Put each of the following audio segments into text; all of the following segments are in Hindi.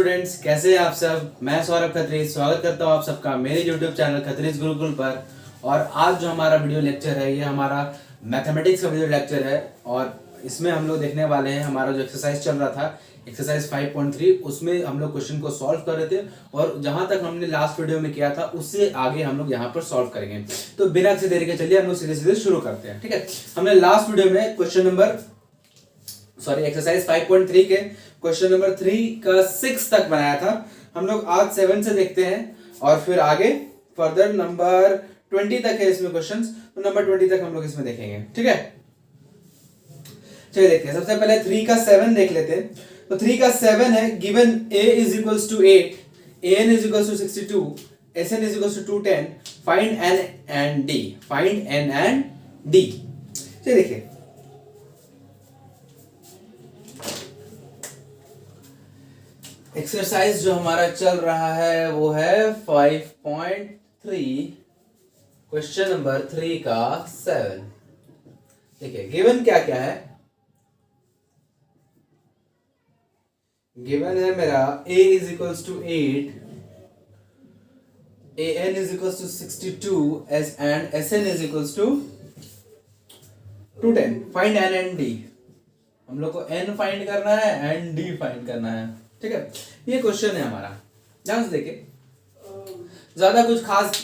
स्टूडेंट्स, कैसे हैं आप सब। मैं सौरभ खत्री स्वागत करता हूं आप सबका मेरे यूट्यूब चैनल खत्रीज गुरुकुल पर। और आज जो हमारा वीडियो लेक्चर है ये हमारा मैथमेटिक्स का वीडियो लेक्चर है। और इसमें हम लोग देखने वाले हैं हमारा जो एक्सरसाइज चल रहा था एक्सरसाइज 5.3, उसमें हम लोग क्वेश्चन को सॉल्व कर रहे थे। और जहां तक हमने लास्ट वीडियो में किया था उससे आगे हम लोग यहाँ पर सॉल्व करेंगे। तो बिना किसी देरी के चलिए हम लोग सीधे सीधे शुरू करते हैं। ठीक है, हमने लास्ट वीडियो में एक्सरसाइज 5.3 के क्वेश्चन नंबर 3 का 6 तक बनाया था। हम लोग आज 7 से देखते हैं और फिर आगे फर्दर नंबर 20 तक है इसमें क्वेश्चंस, तो नंबर 20 तक हम लोग इसमें देखेंगे। ठीक है, चलिए देखते हैं। सबसे पहले 3 का 7 देख लेते हैं। तो 3 का 7 है, given a is equals to 8, an is equals to 62, sn is equals to 210, find n and d, find n and d। चलिए देखिए, एक्सरसाइज जो हमारा चल रहा है वो है 5.3 क्वेश्चन नंबर 3 का 7। देखिए गिवन क्या क्या है। गिवन है मेरा a is equals to 8, an is equals to 62, and sn is equals to 210। Find n and d। हम लोग को n फाइंड करना है and d फाइंड करना है। ठीक है, ये क्वेश्चन है हमारा। ध्यान से देखिए, ज्यादा कुछ खास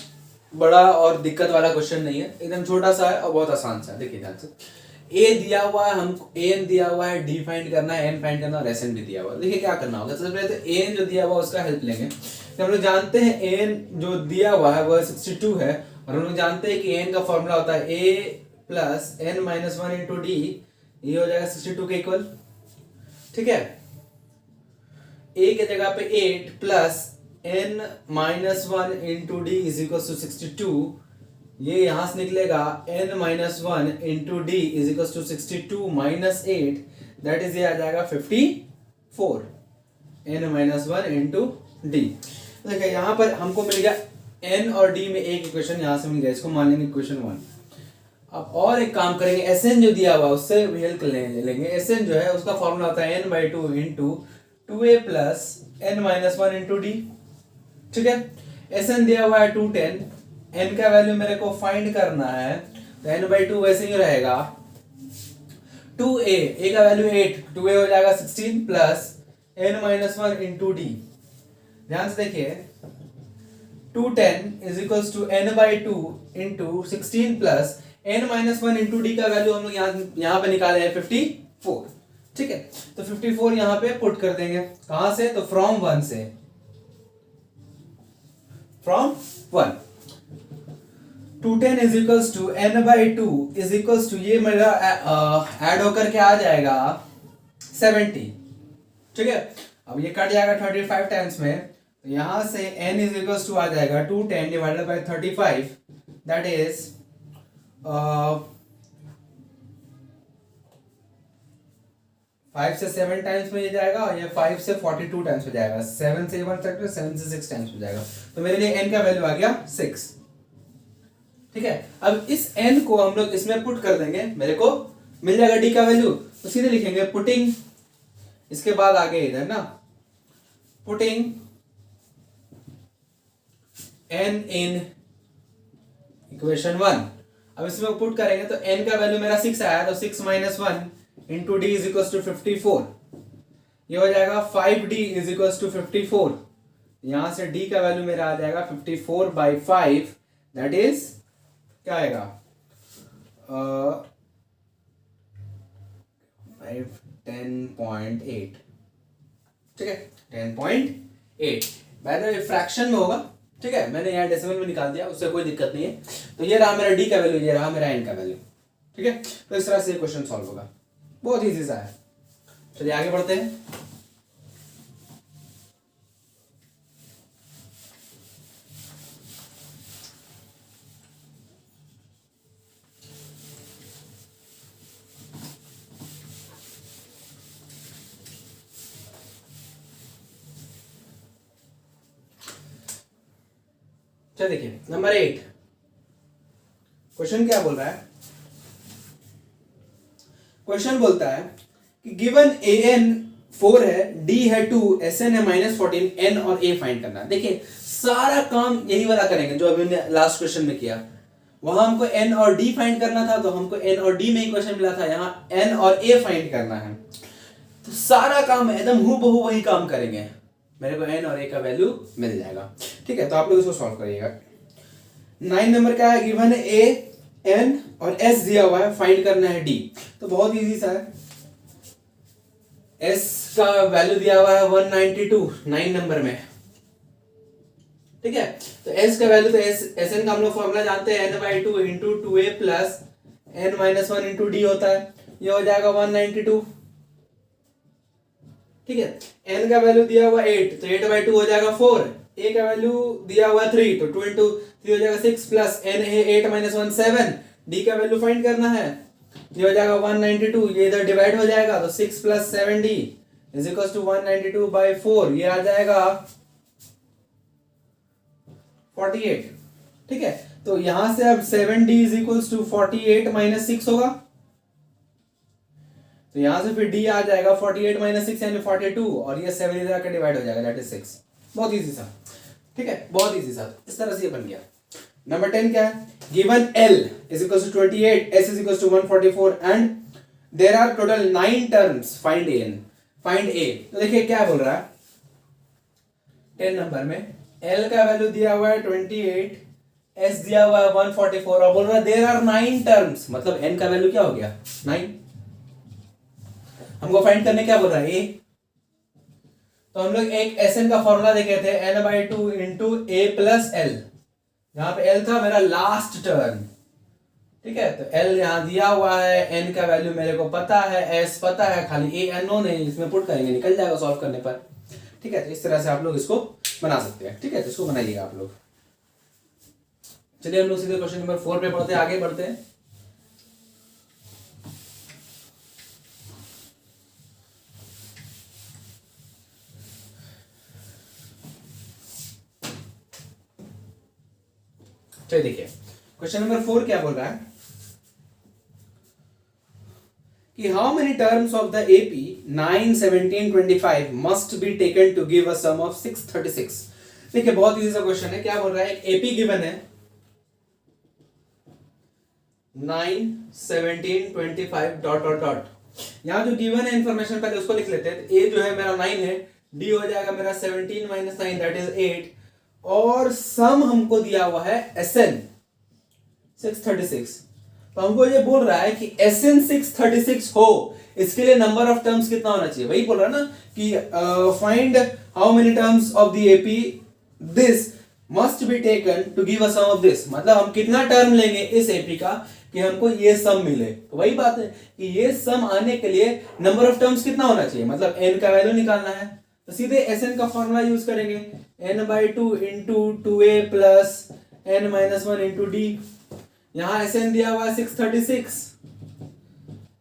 बड़ा और दिक्कत वाला क्वेश्चन नहीं है, एकदम छोटा सा है और बहुत आसान सा है। देखिए ध्यान से, a दिया हुआ है, हमको an दिया हुआ है, d फाइंड करना है, n फाइंड करना है और sn भी दिया हुआ है। देखिए क्या करना होगा। सबसे पहले तो an जो दिया हुआ है उसका हेल्प लेंगे। तो हम लोग जानते हैं an जो दिया हुआ है वह 62 है, और हम लोग जानते हैं कि n का फॉर्मूला होता है a plus n minus 1 into d. ये हो जाएगा 62 के इक्वल। ठीक है, a के जगह पे 8 plus n minus 1 into D is equal to 62। ये यहां से निकलेगा n minus 1 into D is equal to 62 minus 8, that is ये आ जाएगा 54। n minus 1 into d. देखिए यहाँ पर हमको मिल गया n और d में एक इक्वेशन यहाँ से मिल गया, इसको मान लेंगे इक्वेशन 1। अब और एक काम करेंगे, Sn जो दिया हुआ उससे हेल्प लेंगे। Sn जो है उसका फॉर्मूला होता है n/2 into 2a plus n minus 1 into D. ठीक है, Sn दिया हुआ है 210, n का वैल्यू मेरे को फाइंड करना है, तो n/2 वैसे ही रहेगा 2a, a का वैल्यू 8, 2a हो जाएगा 16 plus n minus 1 into d. ध्यान से देखिए, 210 is equals to n/2 into 16 plus n minus 1 into d का वैल्यू हम लोग यहाँ पे निकाले हैं 54। ठीक है, तो 54 यहाँ पे पुट कर देंगे। कहां से? तो फ्रॉम 1 से, from 1। 210 is equals to n/2 is equals to, ये मेरा ऐड होकर के आ जाएगा 70। ठीक है, अब ये कट जाएगा 35 टाइम्स में, तो यहां से n इज इक्वल्स टू आ जाएगा 210 डिवाइडेड बाय 35, दैट इज 5 से 7 टाइम्स में ये जाएगा, और ये 5 से 42 टाइम्स हो जाएगा। 7 से 1 फैक्टर 7 से 6 टाइम्स हो जाएगा, तो मेरे लिए n का वैल्यू आ गया 6। ठीक है, अब इस n को हम लोग इसमें पुट कर देंगे, मेरे को मिल जाएगा d का वैल्यू। तो सीधे लिखेंगे पुटिंग, इसके बाद आगे इधर ना, पुटिंग n इन इक्वेशन 1। अब इसमें पुट करेंगे तो n का वैल्यू मेरा 6 आया, तो 6 minus 1 into D is equal to 54। ये हो जाएगा 5d इज इक्वल टू 54। यहां से d का वैल्यू मेरा आ जाएगा 54/5, दैट इज क्या आएगा 10.8। ठीक है, 10.8 बाय द वे फ्रैक्शन में होगा। ठीक है, मैंने यहाँ डेसिमल में निकाल दिया, उससे कोई दिक्कत नहीं है। तो ये रहा मेरा d का वैल्यू, ये रहा मेरा n का वैल्यू। ठीक है, तो इस तरह से ये क्वेश्चन सॉल्व होगा, बहुत इजी सा है। चलिए आगे बढ़ते हैं। चलिए देखिए नंबर 8, क्वेश्चन क्या बोल रहा है। क्वेश्चन बोलता है कि गिवन an 4 है, डी है 2, एस एन है -14, एन और ए फाइंड करना है। देखिए सारा काम यही वाला करेंगे जो अभी हमने लास्ट क्वेश्चन में किया। वहां हमको एन और डी फाइंड करना था, तो हमको एन और डी में ही क्वेश्चन मिला था, यहाँ एन और ए फाइंड करना है। तो सारा काम एकदम हूबहू वही काम करेंगे, मेरे को एन और ए का वैल्यू मिल जाएगा। ठीक है, तो आप लोग इसको सॉल्व करिएगा। 9 नंबर का है, गिवन है ए, एन और एस दिया हुआ है, फाइंड करना है डी। तो बहुत इजी सा है, एस का वैल्यू दिया हुआ है 192 9 नंबर में। ठीक है, तो एस का वैल्यू, तो एस एस एन का हम लोग फॉर्मूला जानते हैं, n by 2 into 2a plus n minus 1 into D होता है, ये हो जाएगा 192। ठीक है, n का वैल्यू दिया हुआ 8, तो 8 बाई 2 हो जाएगा 4, a का वैल्यू दिया हुआ 3, तो 2 इंटू 3 हो जाएगा 6 प्लस n है 8 माइनस 1 7, d का वैल्यू फाइंड करना है, ये हो जाएगा 192, ये इधर डिवाइड हो जाएगा, तो 6 plus 7d is equal to 192 by 4, ये आ जाएगा 48। ठीक है, तो यहां से अब 7d is equal to 48 minus 6 होगा, तो यहां से फिर d आ जाएगा 48 माइनस 6 यानी 42, और ये 7 इधर आकर डिवाइड हो जाएगा, दैट इज 6। बहुत इजी सा। ठीक है, बहुत इजी सा, इस तरह से ये बन गया। नंबर 10 क्या है, given l is equal to 28, s is equal to 144 and there are total 9 terms, find a। Find a, तो देखिए क्या बोल रहा है 10 नंबर में, l का वैल्यू दिया हुआ है 28, s दिया हुआ है 144 और बोल रहा है देयर आर 9 टर्म्स, मतलब n का वैल्यू क्या हो गया 9। हमको फाइंड करने क्या बोल रहा है a, तो हम लोग एक Sn का फॉर्मूला देखे थे, n by 2 into a plus L, जहां पे l था मेरा लास्ट टर्म। ठीक है, तो l यहां दिया हुआ है, n का वैल्यू मेरे को पता है, s पता है, खाली a अननोन है, इसमें पुट करेंगे निकल जाएगा सॉल्व करने पर। ठीक है, तो इस तरह से आप लोग इसको बना सकते हैं। ठीक है, तो इसको बनाइएगा आप लोग। चलिए हम लोग सीधे क्वेश्चन नंबर 4 पे पढ़ते हैं, आगे बढ़ते हैं। चलिए देखिए क्वेश्चन नंबर 4 क्या बोल रहा है कि how many terms of the AP 9, 17, 25 must be taken to give a sum of 636। देखिए बहुत इजी सा क्वेश्चन है। क्या बोल रहा है, एक एपी गिवन है 9, 17, 25 डॉट डॉट डॉट। यहां जो गिवन है इंफॉर्मेशन पहले उसको लिख लेते हैं। ए जो है मेरा 9 है, डी हो जाएगा मेरा 17 माइनस 9 दैट इज 8, और सम हमको दिया हुआ है एसएन 636। तो हमको ये बोल रहा है कि एसएन 636 हो, इसके लिए नंबर ऑफ टर्म्स कितना होना चाहिए। वही बोल रहा है ना कि find how many terms of the AP this must be taken to give a sum of this, मतलब हम कितना टर्म लेंगे इस एपी का कि हमको ये सम मिले। तो वही बात है कि ये सम आने के लिए नंबर ऑफ टर्म्स कितना होना चाहिए, मतलब एन का वैल्यू निकालना है। तो सीधे एसएन का फॉर्मूला यूज करेंगे, n by 2 into 2a plus n minus 1 into D. यहां एसएन दिया हुआ है 636,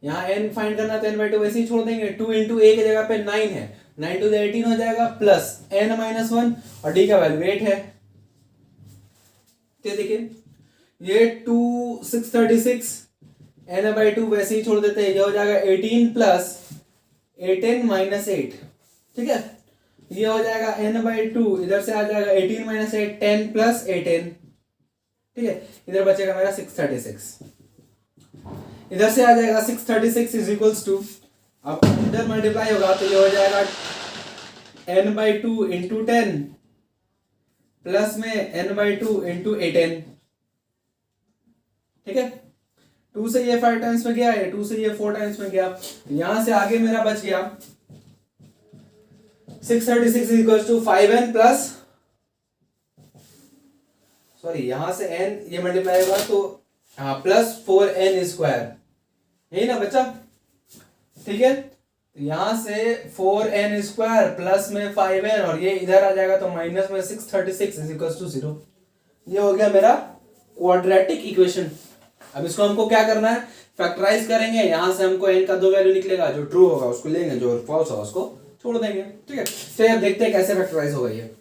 यहां n फाइंड करना तो n बाई 2 वैसे ही छोड़ देंगे, 2 इंटू a की जगह पे 9 है, 9 टू 18 हो जाएगा, प्लस n माइनस 1 और d का वैल्यू 8 है। तो देखिए ये 2 636 n बाई 2 वैसे ही छोड़ देते हैं, ये हो जाएगा 18 प्लस 18 माइनस 8। ठीक है, ये हो जाएगा n बाई 2, इधर से आ जाएगा 18 माइनस 8 10 प्लस 18। ठीक है, इधर बचेगा मेरा 636, इधर से आ जाएगा 636 इज इक्वल्स टू, अब इधर मल्टीप्लाई होगा तो ये हो जाएगा n बाई 2 इंटू 10 प्लस में n बाई 2 इंटू 18। ठीक है, 2 से ये 5 टाइम्स में गया है, 2 से ये 4 टाइम्स में गया, यहां से आगे मेरा बच गया 636 is equals to 5n plus, sorry यहां से n ये मल्टीप्लाई होगा तो हाँ प्लस 4n स्क्वायर, यही ना बच्चा। ठीक है, तो यहां से 4n स्क्वायर प्लस में 5n और ये इधर आ जाएगा तो माइनस में 636 इज इक्वल्स टू 0। ये हो गया मेरा क्वाड्रेटिक इक्वेशन। अब इसको हमको क्या करना है, फैक्टराइज करेंगे। यहां से हमको n का 2 वैल्यू निकलेगा, जो ट्रू होगा उसको लेंगे, जो फॉल्स होगा उसको छोड़ देंगे। ठीक है, चलिए अब देखते हैं कैसे फैक्टराइज होगा ये।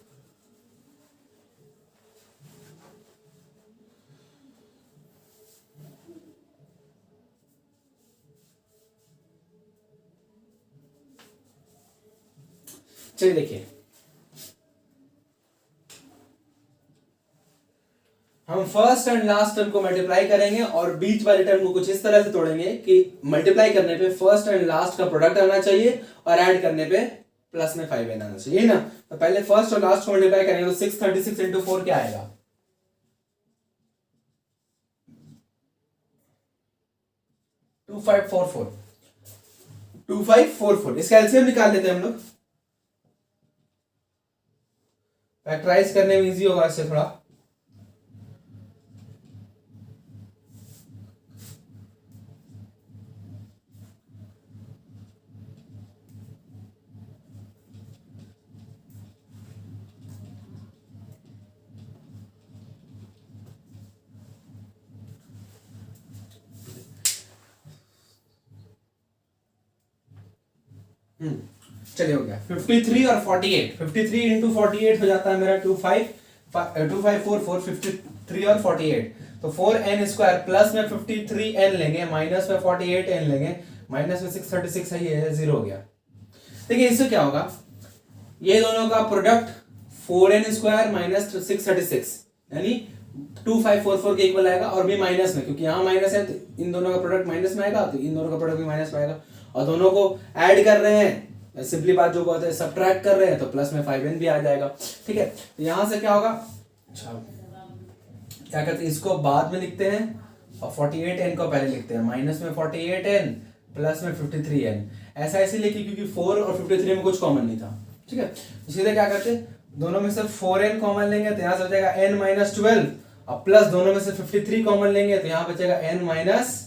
चलिए देखिए, हम फर्स्ट एंड लास्ट टर्म को मल्टीप्लाई करेंगे और बीच वाले टर्म को कुछ इस तरह से तोड़ेंगे कि मल्टीप्लाई करने पे फर्स्ट एंड लास्ट का प्रोडक्ट आना चाहिए और ऐड करने पे प्लस में 5n आना चाहिए ना। तो पहले फर्स्ट और लास्ट को मल्टीप्लाई करेंगे तो 636 इंटू 4 क्या आएगा, 2544, 2544। इसका एलसीएम निकाल लेते हैं हम लोग, फैक्टराइज करने में इजी होगा इससे थोड़ा। चलिए हो गया 53 और 48, 53 इंटू 48 हो जाता है मेरा 2544, 53 और 48, तो 4n स्क्वायर प्लस में 53n लेंगे माइनस में 48n लेंगे माइनस में 636 है, ये 0 हो गया। देखिए इससे क्या होगा, ये दोनों का प्रोडक्ट 4n स्क्वायर माइनस 636 यानी 2544 के इक्वल आएगा और भी माइनस में, क्योंकि यहाँ माइनस है तो इन दोनों का प्रोडक्ट माइनस में आएगा, तो इन दोनों का प्रोडक्ट भी माइनस में आएगा। और दोनों को ऐड कर रहे हैं, सिंपली बात जो बात है सब्ट्रैक्ट कर रहे हैं, तो प्लस में 5n भी आ जाएगा। ठीक है, तो यहां से क्या होगा, अच्छा क्या करते हैं, इसको बाद में लिखते हैं और 48n को पहले लिखते हैं, माइनस में 48n प्लस में 53n। ऐसा इसीलिए क्योंकि 4 और 53 में कुछ कॉमन नहीं था। ठीक है, सीधे क्या करते हैं, दोनों में से 4n कॉमन लेंगे तो यहां से बचेगा n माइनस 12 और प्लस दोनों में से 53 कॉमन लेंगे तो यहां बचेगा n माइनस,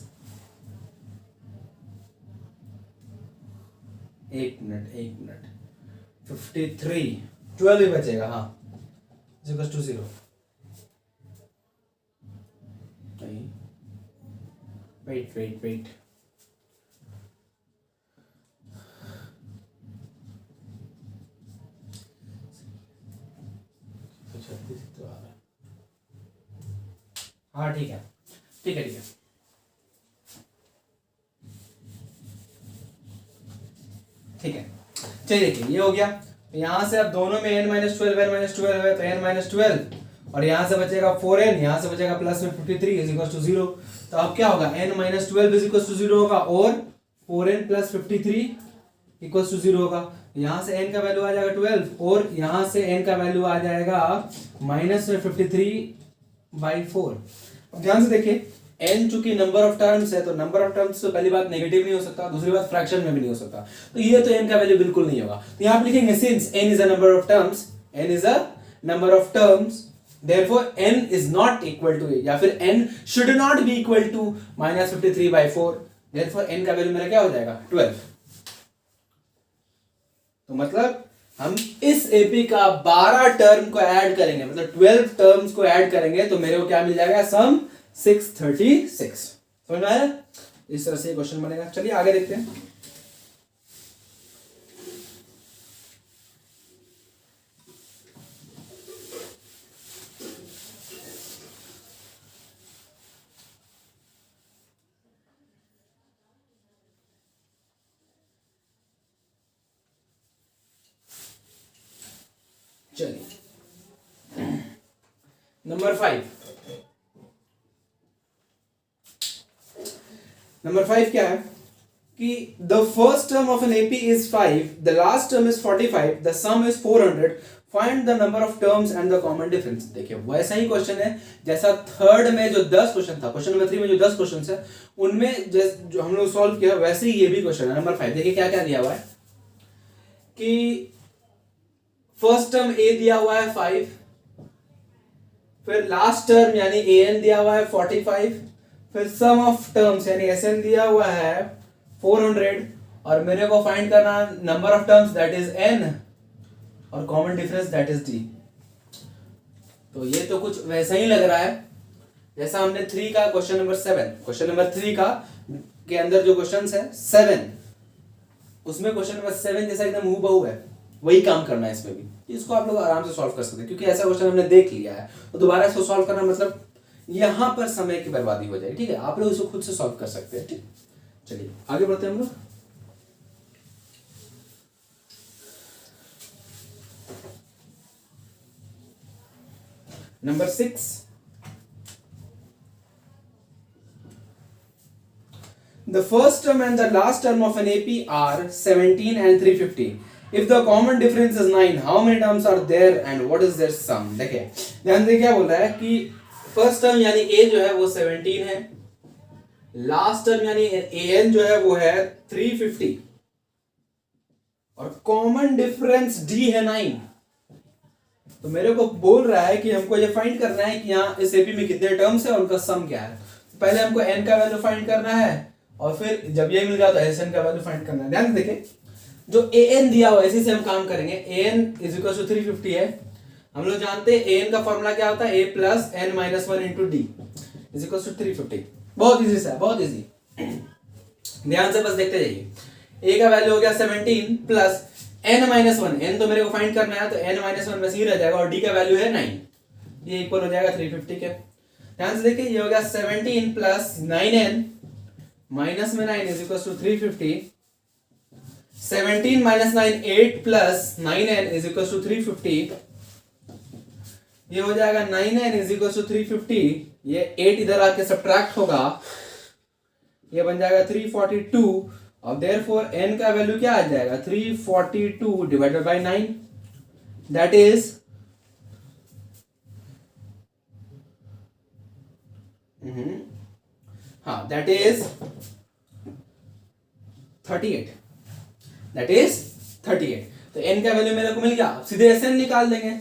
एक मिनट 53, 12 ही बचेगा, हाँ इक्वल टू 0। वेट हाँ ठीक है। ठीक है, चलिए देखिए ये हो गया। तो यहां से अब दोनों में n माइनस 12 है तो n माइनस 12 और यहां से बचेगा 4n, यहां से बचेगा प्लस में 53 इज इक्वल टू 0। तो अब क्या होगा, n minus 12 is equal to 0 होगा और 4n प्लस 53 इक्वल टू 0 होगा। यहां से n का वैल्यू आ जाएगा 12 और यहां से n का वैल्यू आ जाएगा माइनस में 53/4। अब ध्यान से देखिए, n चूंकि नंबर ऑफ टर्म्स है तो नंबर ऑफ टर्म्स तो पहली बात नेगेटिव नहीं हो सकता, दूसरी बात फ्रैक्शन में भी नहीं हो सकता, तो ये तो n का वैल्यू बिल्कुल नहीं होगा। तो यहां आप लिखेंगे since n is a number of terms, n is a number of terms, therefore n is not equal to, या फिर n should not be equal to minus 53/4, therefore n का वैल्यू मेरा क्या हो जाएगा 12। तो मतलब हम इस एपी का 12 टर्म को ऐड करेंगे, मतलब 12 टर्म्स को ऐड करेंगे तो मेरे को क्या मिल जाएगा, सम 636। समझ में आया, इस तरह से क्वेश्चन बनेगा। चलिए आगे देखते हैं। चलिए नंबर 5 क्या है कि the first term of an AP is 5, the last term is 45, the some is 400, find the number of terms and the common difference. देखिए वैसा ही क्वेश्चन है जैसा थर्ड में जो 10 क्वेश्चन था, क्वेश्चन नंबर 3 में जो 10 क्वेश्चन है उनमें जो हम लोग सॉल्व किया वैसे ही ये भी क्वेश्चन है नंबर 5। देखिए क्या क्या दिया हुआ है कि फर्स्ट टर्म a दिया हुआ है 5, फिर लास्ट टर्म यानी an दिया हुआ है 45, फिर सम ऑफ टर्म्स यानी sn दिया हुआ है 400 और मेरे को फाइंड करना number of terms that is n और common difference that is d। तो ये तो कुछ वैसा ही लग रहा है जैसा हमने 3 का क्वेश्चन नंबर 7, क्वेश्चन नंबर 3 का के अंदर जो क्वेश्चंस है 7, उसमें क्वेश्चन नंबर 7 जैसा एकदम हूबहू है, वही काम करना है इसमें भी। इसको आप लोग आराम से सॉल्व कर सकते हैं क्योंकि ऐसा क्वेश्चन हमने देख लिया है, तो दोबारा इसको सॉल्व करना मतलब यहां पर समय की बर्बादी हो जाएगी। ठीक है, आप लोग इसको खुद से सॉल्व कर सकते हैं। ठीक, चलिए आगे बढ़ते हैं हम लोग। Number 6, the first term and the last term of an AP are 17 and 350. If the common difference is 9, how many terms are there and what is their sum? देखिए ध्यान से क्या बोल रहा है कि फर्स्ट टर्म यानी a जो है वो 17 है, लास्ट टर्म यानी an जो है वो है 350 और कॉमन डिफरेंस d है 9। तो मेरे को बोल रहा है कि हमको ये फाइंड करना है कि यहाँ इस एपी में कितने टर्म्स है और उनका सम क्या है। पहले हमको n का वैल्यू फाइंड करना है और फिर जब ये मिल गया तो एस एन का वैल्यू फाइंड करना है। ध्यान देखिए जो ए एन दिया हुआ है इसी से हम काम करेंगे। A N is equal to 350 है, हम लोग जानते हैं ए एन का फॉर्मूला क्या होता है, A plus N minus one into D is equal to 350। बहुत इजी सा है, बहुत इजी। ध्यान से बस देखते जाइए। ए का वैल्यू हो गया 17 plus N minus one, n तो मेरे को फाइंड करना है तो एन माइनस वन में ही रह जाएगा और डी का वैल्यू है 9, ये इक्वल हो जाएगा 350 के। ध्यान से देखिए ये हो गया 17 प्लस 9n माइनस में 9 is equal to 350, 17 minus 9 8 plus 9n is equal to 350, ये हो जाएगा 9n इज इक्वल टू 350, ये 8 इधर आके सब्ट्रैक्ट होगा, ये बन जाएगा 342 और देयरफॉर n का वैल्यू क्या आ जाएगा 342 डिवाइडेड बाय 9 दैट इज हाँ दैट इज 38, दैट इज 38। तो n का वैल्यू मेरे को मिल गया, सीधे Sn निकाल देंगे।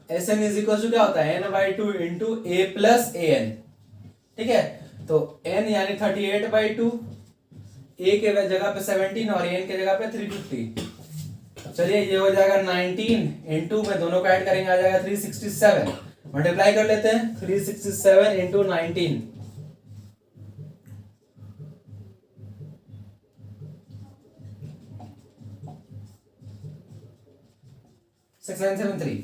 Sn इज इक्वल टू क्या होता है n/2 into a plus an, ठीक है। तो n यानी 38/2, a के जगह पे 17 और n के जगह पे 350। चलिए ये हो जाएगा 19 इंटू में दोनों को ऐड करेंगे आ जाएगा 367, मल्टीप्लाई कर लेते हैं 367 इंटू 19 6973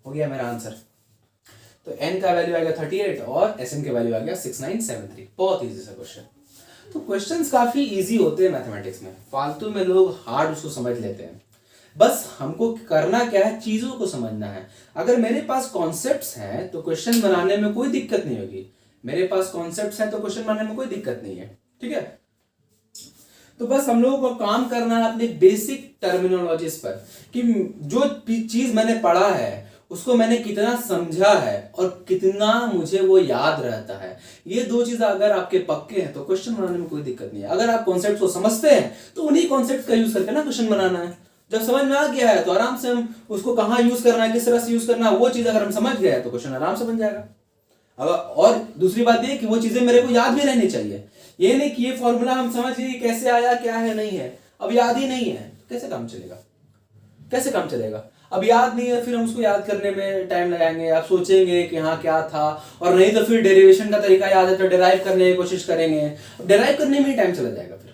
हो गया मेरा आंसर। तो n का वैल्यू आएगा 38 और Sn का वैल्यू आ गया 6973। बहुत इजी सा क्वेश्चन। तो क्वेश्चंस काफी इजी होते हैं मैथमेटिक्स में, फालतू में लोग हार्ड उसको समझ लेते हैं। बस हमको करना क्या है, चीजों को समझना है। अगर मेरे पास कॉन्सेप्ट्स हैं तो क्वेश्चन बनाने में कोई दिक्कत नहीं होगी, मेरे पास कॉन्सेप्ट्स हैं तो क्वेश्चन बनाने में कोई दिक्कत नहीं है, ठीक है। तो बस हम लोगों को काम करना है अपनी बेसिक टर्मिनोलॉजीज पर कि जो चीज मैंने पढ़ा है उसको मैंने कितना समझा है और कितना मुझे वो याद रहता है। ये दो चीजें अगर आपके पक्के हैं तो क्वेश्चन बनाने में कोई दिक्कत नहीं है। अगर आप कॉन्सेप्ट को समझते हैं तो उन्हीं कॉन्सेप्ट का यूज करके ना क्वेश्चन बनाना है। जब समझ में आ गया है तो आराम से हम उसको कहाँ यूज करना है, किस तरह से यूज करना है, वो चीज अगर हम समझ गए तो क्वेश्चन आराम से बन जाएगा। और दूसरी बात ये कि वो चीजें मेरे को याद भी रहनी चाहिए। ये नहीं कि ये फॉर्मूला हम समझ गए कैसे आया क्या है, नहीं है, अब याद ही नहीं है, कैसे काम चलेगा, कैसे काम चलेगा। अब याद नहीं है फिर हम उसको याद करने में टाइम लगाएंगे, आप सोचेंगे कि हाँ क्या था, और नहीं तो फिर डेरिवेशन का तरीका याद है तो डेराइव करने की कोशिश करेंगे, डेराइव करने में ही टाइम चला जाएगा। फिर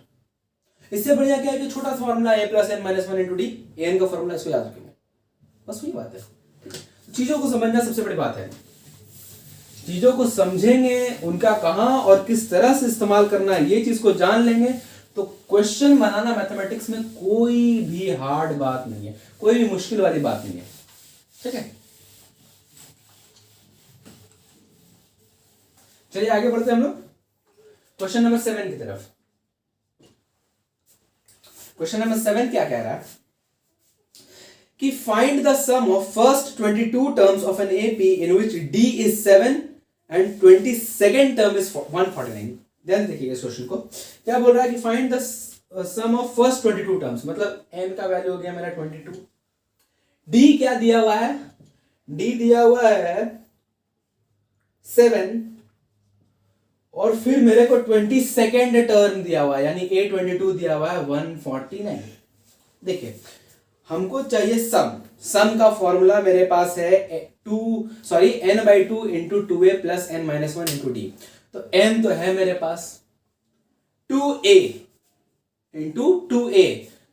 इससे बढ़िया क्या है कि छोटा सा formula a plus N minus one into d, n का फॉर्मूला, इसको याद रखेंगे, बस वही बात है। चीजों को समझना सबसे बड़ी बात है। चीजों को समझेंगे, उनका कहां और किस तरह से इस्तेमाल करना है, ये चीज को जान लेंगे तो क्वेश्चन बनाना मैथमेटिक्स में कोई भी हार्ड बात नहीं है, कोई भी मुश्किल वाली बात नहीं है, ठीक है। चलिए आगे बढ़ते हैं हम लोग क्वेश्चन नंबर 7 की तरफ। क्वेश्चन नंबर 7 क्या कह रहा है कि find the sum of first 22 terms of an AP in which d is 7 and 22nd term is 149। ध्यान देखिए इस क्वेश्चन को, क्या बोल रहा है कि find the sum of first 22 terms, मतलब n का वैल्यू हो गया मेरा 22, d क्या दिया हुआ है, d दिया हुआ है 7 और फिर मेरे को 22nd टर्म दिया हुआ है यानी a22 दिया हुआ है 149। देखिए हमको चाहिए सम का फॉर्मूला मेरे पास है n/2 into 2a plus n minus one into D. तो n तो है मेरे पास 2a इंटू 2a,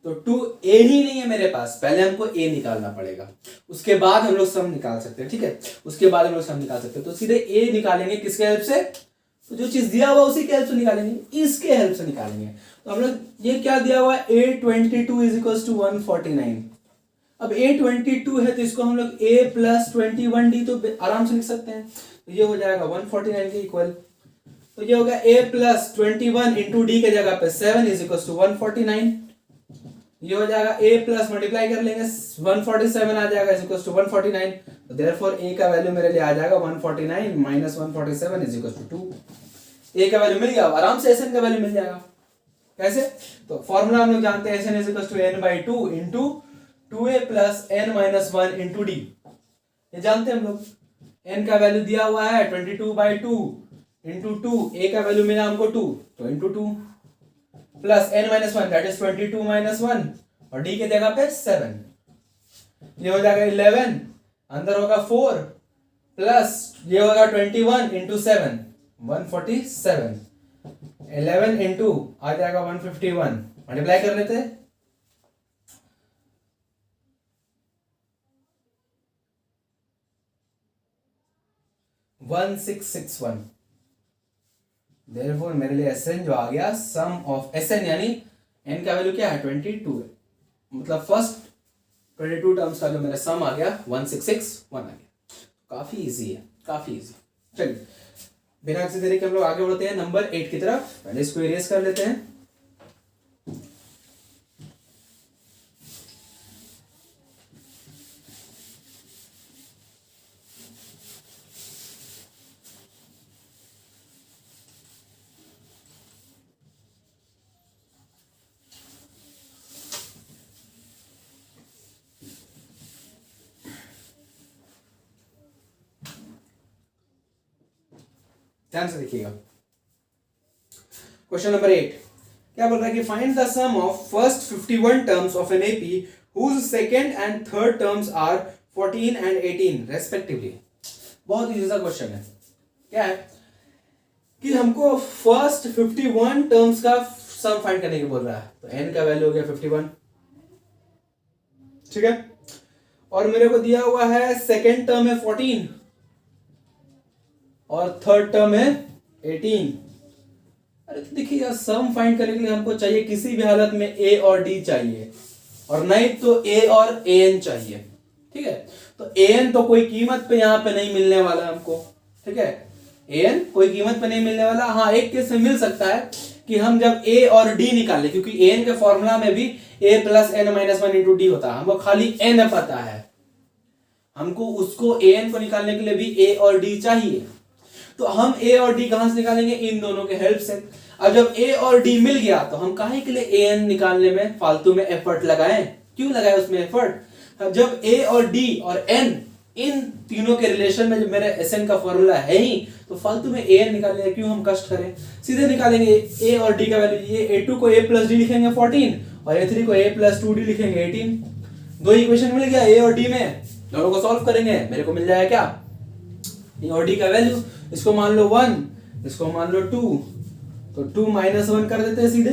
तो 2a ही नहीं है मेरे पास, पहले हमको a निकालना पड़ेगा, उसके बाद हम लोग सम निकाल सकते हैं, ठीक है। उसके बाद हम लोग सम निकाल सकते हैं, तो सीधे a निकालेंगे किसके हेल्प से, तो जो चीज दिया हुआ उसी के हेल्प से निकालेंगे, इसके हेल्प से निकालेंगे। तो हम लोग ये क्या दिया हुआ है a22 इज इक्वल टू 149, अब A22 है तो इसको हम लोग A+21D तो आराम से लिख सकते हैं, तो ये हो जाएगा 149 के इक्वल। तो ये हो गया A+21 इंटू डी के जगह पे 7 इज इक्वल टू 149। ये हो जाएगा A प्लस मल्टीप्लाई कर लेंगे 147 आ जाएगा इज इक्वल टू 149। तो देयरफॉर A का वैल्यू मेरे लिए आ जाएगा 149 minus 147 is equal to 2। A का वैल्यू मिल गया, आराम से SN का वैल्यू मिल जाएगा। कैसे? तो फॉर्मूला हम लोग जानते हैं SN is equal to n/2 into 2A plus n minus 1 into d. ये जानते हैं हम लोग। n का वैल्यू दिया हुआ है 22/2 इंटू 2, A का वैल्यू मिला हमको 2 तो into 2 plus n minus 1 that is 22 minus 1 और d के जगह पे 7। ये हो जाएगा 11, अंदर होगा 4 प्लस ये होगा 21 इंटू 7 147, 11 इंटू आ जाएगा 151, मल्टीप्लाई कर लेते हैं। (1661) Therefore मेरे लिए SN जो आ गया सम ऑफ SN यानी n का वैल्यू क्या है 22 है, मतलब फर्स्ट 22 टर्म्स का जो मेरा सम आ गया 1661 आ गया। काफी इजी है, काफी इजी। चलिए बिना किसी देरी के हम लोग आगे बढ़ते हैं नंबर 8 की तरफ। पहले इसको इरेज कर लेते हैं। ध्यान से देखिएगा। क्वेश्चन नंबर 8 क्या बोल रहा है कि find the sum of first 51 terms of an AP whose second and third terms are 14 and 18 respectively. बहुत इजी सा क्वेश्चन है। क्या है कि हमको फर्स्ट 51 टर्म्स का सम फाइंड करने के बोल रहा है। तो n का वैल्यू हो गया 51, ठीक है, और मेरे को दिया हुआ है सेकंड टर्म है 14 और थर्ड टर्म है 18। अरे तो देखिए यार, सम फाइंड करने के लिए हमको चाहिए किसी भी हालत में A और D चाहिए और नहीं तो A और AN चाहिए, ठीक है। तो AN तो कोई कीमत पे यहाँ पे नहीं मिलने वाला है हमको, ठीक है, AN कोई कीमत पे नहीं मिलने वाला। हाँ एक केस में मिल सकता है कि हम जब A और D निकालें, क्योंकि AN के फॉर्मूला में भी A plus n minus 1 into D होता है, हमको खाली n पता है, हमको उसको AN को निकालने के लिए भी A और D चाहिए। तो हम A और D कहां से निकालेंगे? इन दोनों के हेल्प से। अब जब A और D मिल गया तो हम काहे के लिए AN निकालने में फालतू में एफर्ट लगाएं? क्यों लगाए उसमें एफर्ट? जब A और D और N इन तीनों के रिलेशन में जब मेरे SN का फॉर्मूला है ही, तो फालतू में AN निकालने में क्यों हम कष्ट करें? सीधे निकालेंगे A और D का वैल्यू। ये A2 को A प्लस D लिखेंगे 14 और A3 को A प्लस 2D लिखेंगे 18। दो इक्वेशन मिल गया A और D में, दोनों को सॉल्व करेंगे, मेरे को मिल जाएगा क्या? A और D का वैल्यू, इसको मान लो 1, इसको मान लो 2, तो 2 माइनस 1 कर देते हैं सीधे।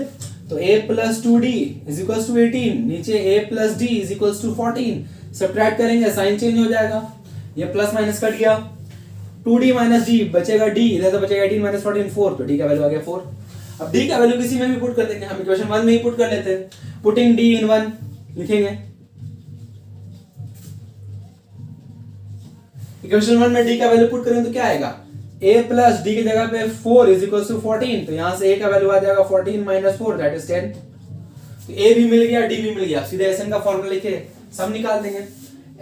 तो A plus 2D is equals to 18, नीचे A plus D is equals to 14, subtract करेंगे साइन चेंज हो जाएगा, ये प्लस माइनस कट गया, 2D माइनस D बचेगा D, इधर से बचेगा 18 माइनस 14 4, तो D का वैल्यू आ गया 4। अब D का वैल्यू किसी में भी पुट कर देंगे, हम इक्वेशन 1 में ही पुट कर लेते हैं। पुटिंग D इन 1 लिखेंगे, इक्वेशन 1 में D का वैल्यू पुट करेंगे तो क्या आएगा? A प्लस D की जगह पे 4 इज इक्वल टू 14, तो यहां से A का वैल्यू आ जाएगा 14 माइनस 4 दैट इज 10। तो A भी मिल गया, D भी मिल गया, सीधे SN का फॉर्मूला लिखे सम निकाल देंगे।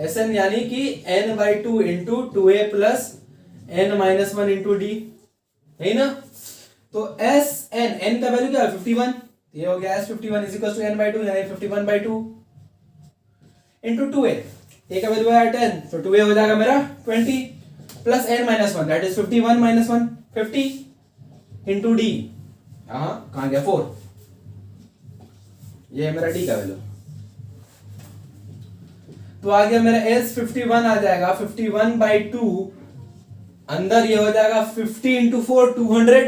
SN यानी कि n/2 into 2A plus n minus 1 into D, है ना। तो SN n का वैल्यू क्या है 51, ये हो गया S51 is equal to n/2 यानी 51/2 इंटू 2A, A का वैल्यू है 10, तो 2A हो जाएगा मेरा 20 plus n minus 1 that is 51 minus 1 50 into D, कहां गया 4, ये है मेरा D का वैल्यू। तो आ गया मेरा S51 आ जाएगा 51/2, अंदर ये हो जाएगा 50 इंटू 4 200,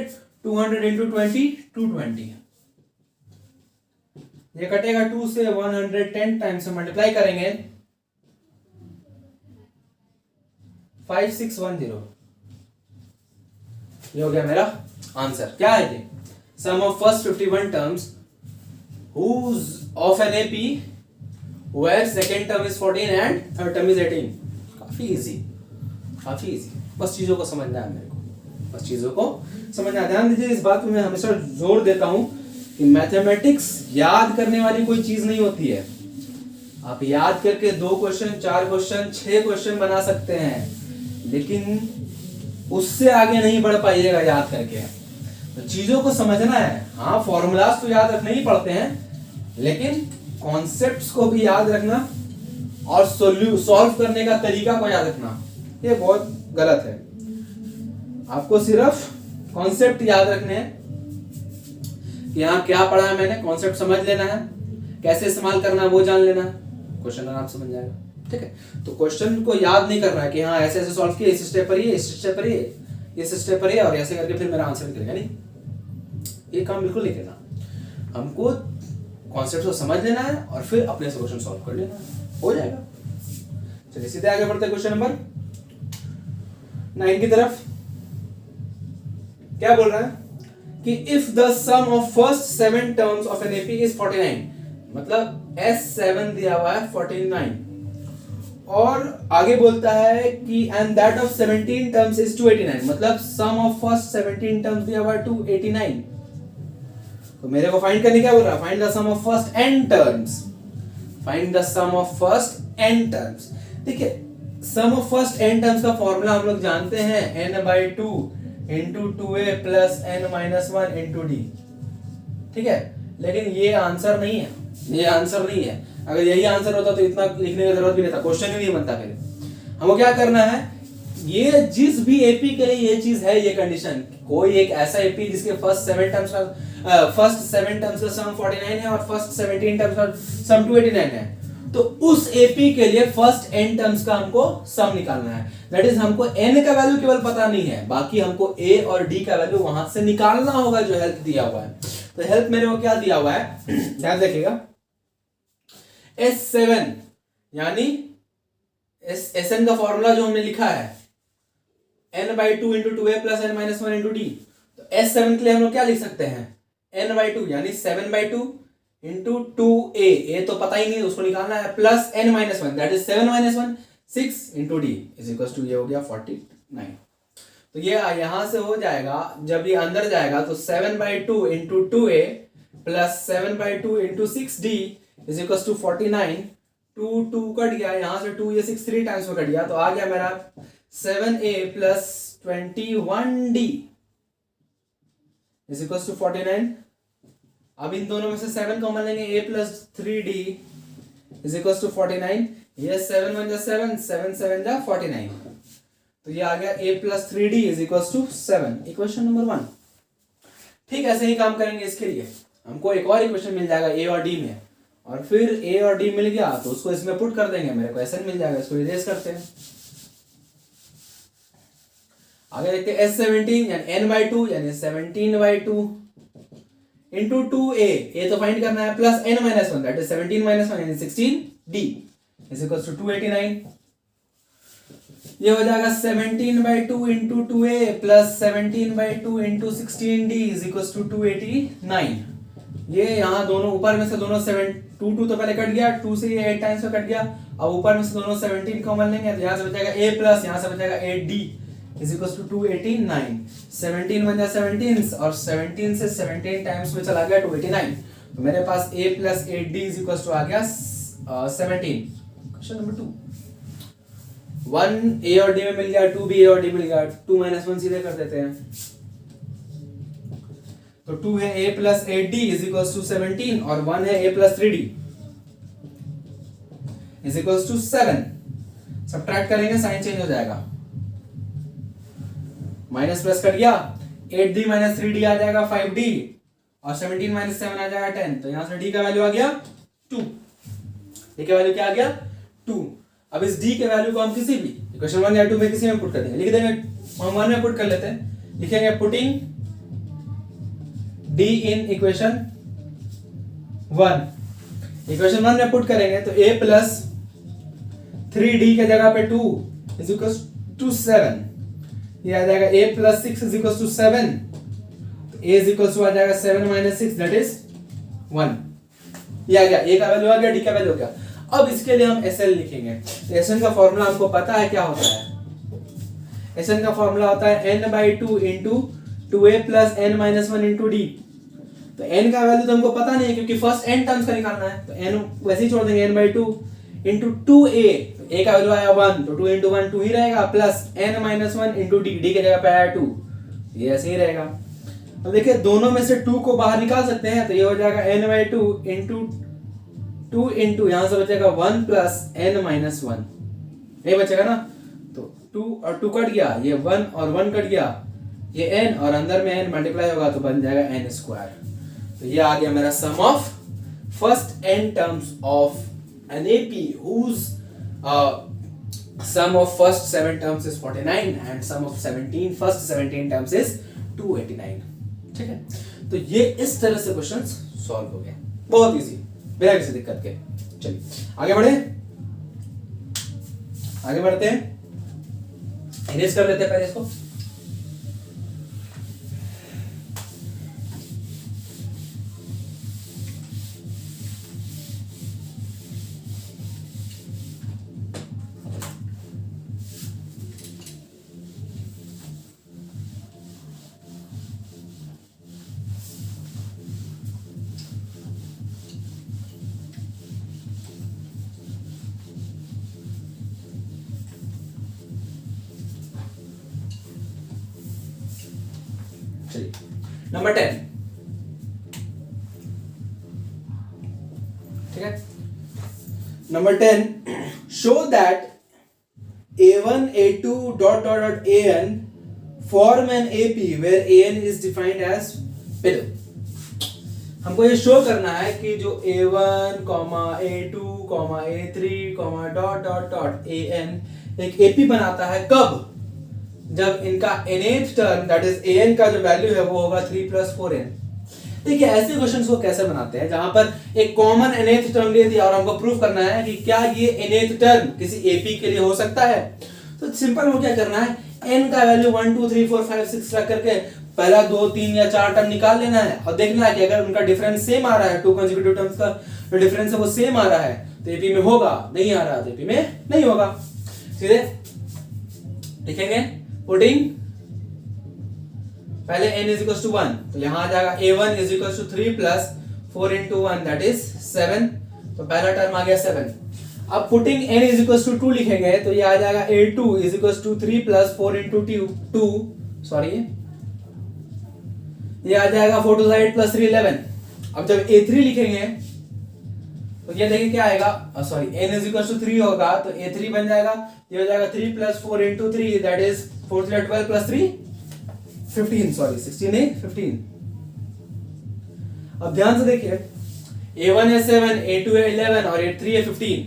200 इंटू 20 220, ये कटेगा 2 से 110 टाइम्स से मल्टीप्लाई करेंगे 5610, ये हो गया मेरा आंसर। क्या है ये? Sum of first 51 terms whose of an AP where second term is 14 and third term is 18। काफी इजी, बस चीजों को समझना है मेरे को, बस चीजों को समझना है। ध्यान दीजिए, इस बात पे मैं हमेशा जोर देता हूं कि मैथमेटिक्स याद करने वाली कोई चीज नहीं होती है। आप याद करके 2 क्वेश्चन, 4 क्वेश्चन, 6 क्वेश्चन बना सकते हैं, लेकिन उससे आगे नहीं बढ़ पाइएगा याद करके। तो चीजों को समझना है। हाँ, फॉर्मूलाज तो याद रखने ही पड़ते हैं, लेकिन कॉन्सेप्ट्स को भी याद रखना और सॉल्व करने का तरीका को याद रखना, ये बहुत गलत है। आपको सिर्फ कॉन्सेप्ट याद रखने हैं कि यहाँ क्या पढ़ा है मैंने, कॉन्सेप्ट समझ लेना है, कैसे इस्तेमाल करना है वो जान लेना है, क्वेश्चन आराम से बन जाएगा। ठीक है, तो क्वेश्चन को याद नहीं करना है कि हाँ ऐसे ऐसे सॉल्व किए, इस स्टेप पर ये, इस स्टेप पर ये, इस स्टेप पर ये, और ऐसे करके फिर मेरा आंसर निकलेगा। नहीं, ये काम बिल्कुल नहीं करना। हमको कॉन्सेप्ट को समझ लेना है और फिर अपने से क्वेश्चन सॉल्व कर लेना है, हो जाएगा। चलिए सीधे आगे बढ़ते हैं क्वेश्चन नंबर 9 की तरफ। क्या बोल रहा है कि if the sum of first 7 terms of an AP is 49, मतलब S7 दिया हुआ है 49, और आगे बोलता है कि and that of 17 terms is 289, मतलब सम ऑफ फर्स्ट 17 टर्म्स दिया हुआ है 289। तो मेरे को फाइंड करने क्या बोल रहा है, find the sum of first n terms, find the sum of first n terms. देखिए, sum of first n terms का फॉर्मूला हम लोग जानते हैं, n/2 into 2a plus n-1 into d। ठीक है, लेकिन ये आंसर नहीं है, ये आंसर नहीं है। अगर यही आंसर होता तो इतना लिखने की जरूरत भी नहीं था, क्वेश्चन ही नहीं बनता। फिर हमको क्या करना है, ये जिस भी एपी के लिए ये चीज है, ये कंडीशन, कोई एक ऐसा एपी जिसके फर्स्ट 7 टर्म्स का सम 49 है और फर्स्ट 17 टर्म्स का सम 289 है, तो उस एपी के लिए फर्स्ट n टर्म्स का हमको सम निकालना है। दैट इज हमको n का वैल्यू केवल पता नहीं है, बाकी हमको a और d का वैल्यू वहां से निकालना होगा जो हेल्प दिया हुआ है। तो हेल्प मेरे को क्या दिया हुआ है, ध्यान देखिएगा, S7 यानी Sn का फॉर्मूला जो हमने लिखा है n/2 into 2a plus n-1 into d। तो S7 के लिए हम लोग क्या लिख सकते हैं, n/2 यानी 7/2 into 2a, a तो पता ही नहीं, उसको निकालना है, plus n-1 that is 7-1 6 into d is equal to, ये हो गया 49। तो ये यहां से हो जाएगा, जब ये अंदर जाएगा तो 7/2 into 2a plus 7/2 into 6d is equal to 49। 2 cut गया, यहां से 2 ये 6 3 टाइम्स में कट गया, तो आ गया मेरा 7a plus 21d is equal to 49। अब इन दोनों में से 7 कॉमन लेंगे, a plus 3d is equal to 49। ये 7 1 जा 7, 7 7 जा 49, तो ये आ गया a plus 3d is equal to 7, equation number 1। ठीक, ऐसे ही काम करेंगे इसके लिए। हमको एक और इक्वेशन मिल जाएगा a और d में, और फिर a और d मिल गया तो उसको इसमें पुट कर देंगे, मेरे को ऐसा मिल जाएगा। इसको इरेज करते हैं, आगे देखते हैं S17 यानी n/2 यानी 17/2 into 2a, a तो फाइंड करना है, प्लस n-1 दैट इज 17-1 यानी 16d इज इक्वल टू 289। ये हो जाएगा 17/2 into 2a plus 17/2 into 16d is equal to 289। ये यहाँ दोनों ऊपर में से दोनों 2 तो पहले कट गया, 2 से ये 8 टाइम्स में कट गया, अब ऊपर में से दोनों 17 कॉमन लेंगे, तो यहाँ से बचेगा a प्लस यहाँ से बचेगा 8d इज इक्वल टू 289। 17 बन जाए 17 और 17 से 17 टाइम्स में चला गया 289, तो मेरे पास a plus 8d is equal to आ गया 17। क्वेश्चन नंबर 2, 1 a और d में मिल गया, 2 b a और d मिल गया, 2 - 1 सीधे कर देते हैं, तो 2 है a plus 8d is equal to 17 और 1 है a plus 3d is equal to 7। Subtract करेंगे, साइन चेंज हो जाएगा, माइनस प्लस कट गया, 8d माइनस 3d आ जाएगा 5d और 17 माइनस 7 आ जाएगा 10, तो यहां से d का वैल्यू आ गया 2। d का वैल्यू क्या आ गया 2। अब इस d के वैल्यू को हम किसी भी इक्वेशन 1 या 2 में किसी में पुट कर देंगे, लिख देंगे, हम 1 में पुट कर लेते हैं, लिखेंगे putting d in equation 1। Equation 1 में पुट करेंगे तो a प्लस 3d के जगह पे 2 इज इक्वल टू 7, ये आ जाएगा a plus 6 is equal to 7, तो a इज इक्वल टू आ जाएगा 7 - 6 दैट इज 1। ये आ गया, a का वैल्यू आ गया, d का वैल्यू हो गया। अब इसके लिए हम SL लिखेंगे। तो SN का फॉर्मूला हमको पता है क्या होता है। SN का फॉर्मूला होता है n/2 into 2a plus n minus 1 into D. तो n का वैल्यू तो हमको पता नहीं है क्योंकि फर्स्ट n टर्म्स का निकालना है, तो n वैसे ही छोड़ देंगे n/2 इंटू 2a, तो a का वैल्यू आया 1, तो 2 इंटू 1 2 ही रहेगा, plus n minus 1 into D, D की जगह पे आया 2, ये ऐसे ही रहेगा। अब देखिए दोनों में से 2 को बाहर निकाल सकते हैं, तो ये हो जाएगा n/2 इंटू 2 इंटू यहाँ से बचेगा 1 प्लस n माइनस 1, ये बचेगा ना। तो 2 और 2 कट गया, ये 1 और 1 कट गया, ये n और अंदर में n मल्टीप्लाई होगा तो बन जाएगा n स्क्वायर। तो ये आ गया मेरा sum of first n terms of an AP whose sum of first 7 terms is 49 and sum of first 17 terms is 289। ठीक है, तो ये इस तरह से क्वेश्चंस सॉल्व हो गए, बहुत इजी, बिना किसी दिक्कत के। चलिए आगे बढ़ते हैं, इरेज कर लेते हैं पहले इसको। नंबर 10, ठीक है। Number 10, show that a1 a2 dot dot dot an form an AP where an is defined as below। हमको ये शो करना है कि जो a1, a2, a3, dot dot dot an एक AP बनाता है, कब? जब इनका nth term that is an का जो वैल्यू है वो होगा 3 + 4n। देखिए ऐसे क्वेश्चंस को कैसे बनाते हैं जहां पर एक कॉमन nth टर्म ले दिया और हमको प्रूव करना है कि क्या ये nth टर्म किसी AP के लिए हो सकता है। तो सिंपल में क्या करना है, n का वैल्यू 1 2 3 4 5 6 रख करके पहला 2 3 या 4 टर्म निकाल लेना है और देखना है कि अगर उनका डिफरेंस सेम आ रहा है, 2 कंसेक्यूटिव टर्म्स का जो डिफरेंस है वो सेम आ रहा है तो AP में होगा, नहीं आ रहा तो AP में नहीं होगा। सीधे लिखेंगे, पुटिंग पहले n is equals to 1, तो यहां आ जाएगा a1 is equals to 3 plus 4 into 1 that is 7, तो पहला टर्म आ गया 7। अब putting n is equals to 2 लिखेंगे तो ये आ जाएगा a2 is equals to 3 plus 4 into 2 sorry ये आ जाएगा 4 to the 8 plus 3 11। अब जब a3 लिखेंगे तो ये देखिए क्या आएगा, sorry n is equals to 3 होगा तो a3 बन जाएगा, ये हो जाएगा 3 plus 4 into 3 that is 4 3 12 plus 3 15, sorry 16 नहीं 15। अब ध्यान से देखिए a1 है 7, a2 है 11 और a3 है 15,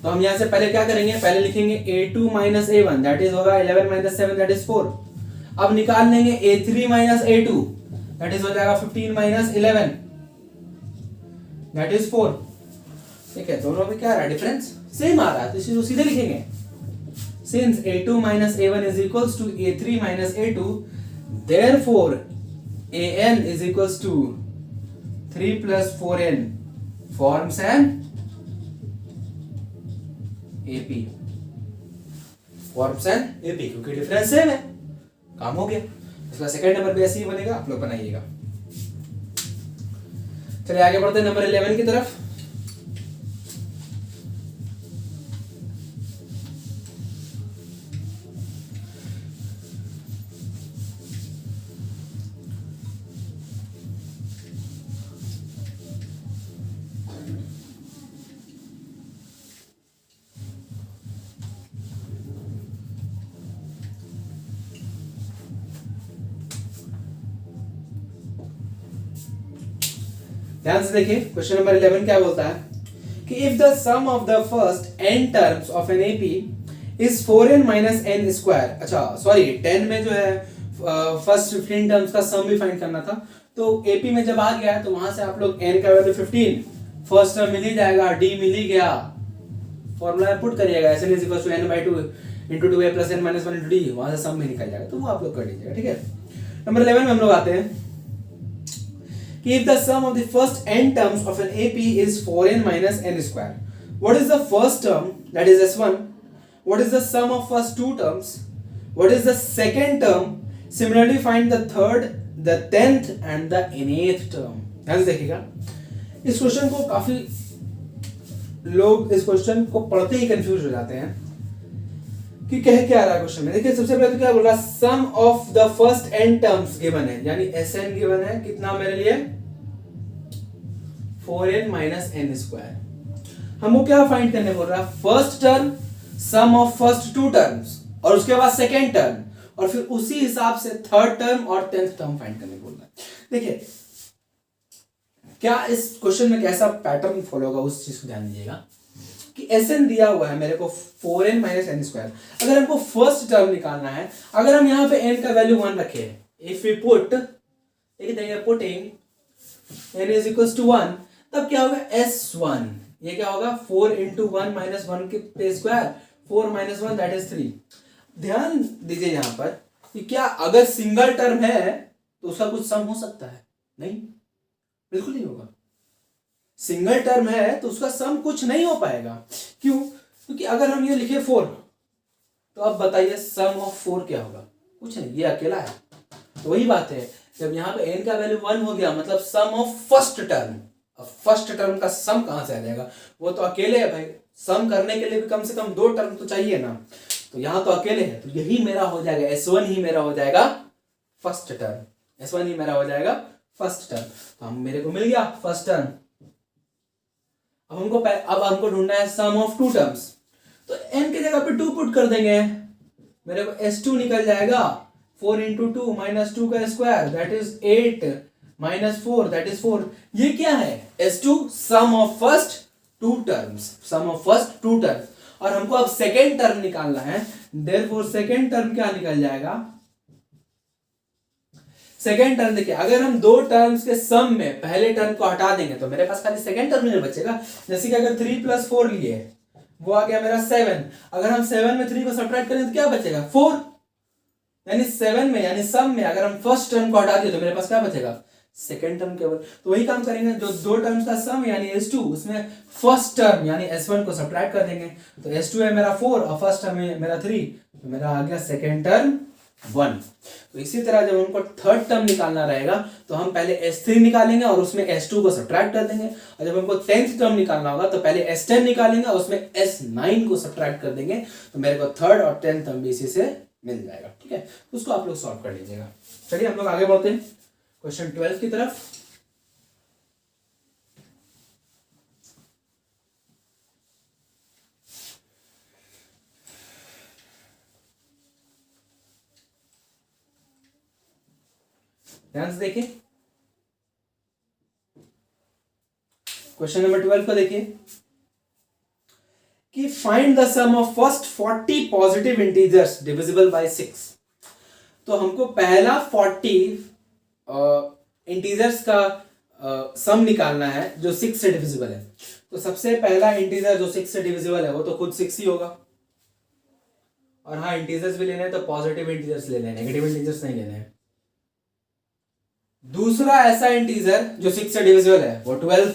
तो हम यहां से पहले क्या करेंगे, पहले लिखेंगे a2 minus a1 that is होगा 11 minus 7 दैट इज 4। अब निकाल लेंगे a3 minus a2 that is हो जाएगा 15 minus 11 दैट इज 4। ठीक है, दोनों में क्या आ रहा है, डिफरेंस सेम आ रहा है तो इसी को सीधे लिखेंगे, since a2 minus a1 is equals to a3 minus a2 therefore an is equals to 3 plus 4n forms an AP, forms an AP क्योंकि डिफरेंस सेम है, काम हो गया। इसका सेकंड नंबर भी ऐसे ही बनेगा, आप लोग बनाइएगा। चलिए आगे बढ़ते हैं नंबर 11 की तरफ। ध्यान से देखिए क्वेश्चन नंबर 11 क्या बोलता है कि if the sum of the first n terms of an AP is 4n minus n square, अच्छा सॉरी 10 में जो है फर्स्ट 15 टर्म्स का सम भी फाइंड करना था, तो एपी में जब आ गया तो वहां से आप लोग n का वैल्यू 15 फर्स्ट टर्म मिल ही जाएगा, d मिल ही गया, फॉर्मूला में पुट करिएगा sn is equals to n/2 into 2a plus n minus 1 into d, वहां से सम भी निकल जाएगा, तो वो आप लोग कर लीजिएगा। ठीक है, नंबर 11 में हम लोग आते हैं कि if the sum of the first n terms of an AP is 4n minus n square, what is the first term, that is s1, what is the sum of first two terms, what is the second term, similarly find the third, the 10th and the nth term। ध्यान से देखिएगा, इस क्वेश्चन को काफी लोग इस क्वेश्चन को पढ़ते ही कंफ्यूज हो जाते हैं कि कह क्या रहा है क्वेश्चन में। देखिए सबसे पहले तो क्या बोल रहा है, sum of the first n terms given है, यानी Sn गिवन है कितना मेरे लिए 4n माइनस n स्क्वायर। हमको क्या फाइंड करने बोल रहा है, first term, sum of first two terms और उसके बाद सेकेंड टर्म और फिर उसी हिसाब से थर्ड टर्म और 10th टर्म फाइंड करने बोल रहा है। देखिए क्या इस क्वेश्चन में कैसा पैटर्न फॉलो होगा उस चीज को ध्यान दीजिएगा कि Sn दिया हुआ है मेरे को 4n माइनस n स्क्वायर। अगर हमको फर्स्ट टर्म निकालना है, अगर हम यहाँ पे n का वैल्यू 1 रखे, if we put putting n is equal to 1, तब क्या होगा S1, ये क्या होगा 4 इंटू 1 माइनस 1 के स्क्वायर, 4 माइनस 1 दैट इज 3। ध्यान दीजिए यहाँ पर कि क्या अगर सिंगल टर्म है तो उसका कुछ सम हो सकता है? नहीं, बिल्कुल नहीं होगा। सिंगल टर्म है तो उसका सम कुछ नहीं हो पाएगा। क्यों? क्योंकि अगर हम ये लिखे 4, तो अब बताइए सम ऑफ 4 क्या होगा? कुछ नहीं, ये अकेला है। तो वही बात है, जब यहाँ पे n का वैल्यू 1 हो गया मतलब सम ऑफ फर्स्ट टर्म। अब फर्स्ट टर्म का सम कहां से आ जाएगा? वो तो अकेले है भाई, सम करने के लिए भी कम से कम 2 टर्म तो चाहिए ना। तो यहाँ तो अकेले है, तो यही मेरा हो जाएगा S1 ही मेरा हो जाएगा फर्स्ट टर्म, S1 ही मेरा हो जाएगा फर्स्ट टर्म। तो हम मेरे को मिल गया फर्स्ट टर्म। अब हमको ढूंढना है सम ऑफ टू टर्म्स, तो n की जगह पे 2 पुट कर देंगे, मेरे को S2 निकल जाएगा 4 इंटू 2 माइनस 2 का square that is 8 minus 4 that is 4। ये क्या है? S2 sum of first two terms, sum of first two terms. और हमको अब सेकेंड टर्म निकालना है, देयरफॉर सेकेंड टर्म क्या निकल जाएगा? सेकेंड टर्म देखिए, अगर हम 2 टर्म्स के सम में पहले टर्म को हटा देंगे तो मेरे पास खाली सेकेंड टर्म नहीं बचेगा। जैसे कि अगर 3 प्लस 4 लिए, वो आ गया मेरा 7। अगर हम 7 में 3 को सब्ट्रैक्ट करें तो क्या बचेगा? 4। यानी 7 में, यानी सम में अगर हम फर्स्ट टर्म को हटा दिए तो मेरे पास क्या बचेगा? सेकेंड टर्म केवल। तो वही काम करेंगे, जो 2 टर्म्स का सम यानी S2, उसमें फर्स्ट टर्म यानी S1 को सब्ट्रैक्ट कर देंगे। तो S2 है मेरा 4 और फर्स्ट टर्म है मेरा 3, तो मेरा आ गया सेकेंड टर्म 1। तो इसी तरह जब हमको थर्ड टर्म निकालना रहेगा तो हम पहले S3 निकालेंगे और उसमें S2 को सब्ट्रैक्ट कर देंगे, और जब हमको 10th टर्म निकालना होगा तो पहले S10 निकालेंगे और उसमें S9 को सब्ट्रैक्ट कर देंगे, तो मेरे को थर्ड और 10th टर्म भी इसी से मिल जाएगा। ठीक है, उसको आप लोग सॉल्व कर लीजिएगा। चलिए हम लोग आगे बढ़ते हैं क्वेश्चन 12 की तरफ। ध्यान से देखिए, क्वेश्चन नंबर 12 को देखिए कि find the sum of first 40 positive integers divisible by 6। तो हमको पहला 40 इंटीजर्स का सम निकालना है जो 6 से डिविजिबल है। तो सबसे पहला इंटीजर जो 6 से डिविजिबल है वो तो खुद 6 ही होगा। और हाँ, इंटीजर्स भी लेने हैं तो पॉजिटिव इंटीजर्स लेने हैं, नेगेटिव इंटीजर्स नहीं लेने हैं। दूसरा ऐसा इंटीजर जो 6 से डिविजिबल है वो 12,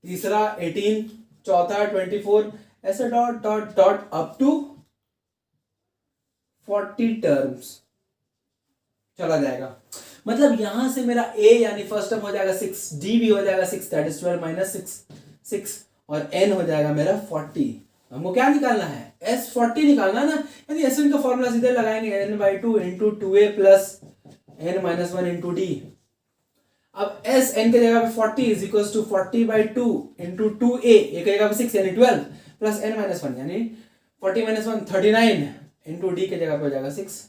तीसरा 18, चौथा 24, ऐसे dot dot dot up to 40 terms चला जाएगा। मतलब यहां से मेरा a यानी फर्स्ट टर्म हो जाएगा 6, d भी हो जाएगा 6 दैट इज 12 माइनस 6 और n हो जाएगा मेरा 40। हमको क्या निकालना है? S40 निकालना ना, यानी Sn का फॉर्मूला सीधे लगाएंगे n/2 into 2a plus n minus 1 into D. अब s n के जगह पे 40 is equal to 40/2 into 2a, एक जगह पे 6 यानी 12 प्लस n माइनस 1 यानी 40 माइनस 1 39 इंटू डी के जगह पे हो जाएगा 6।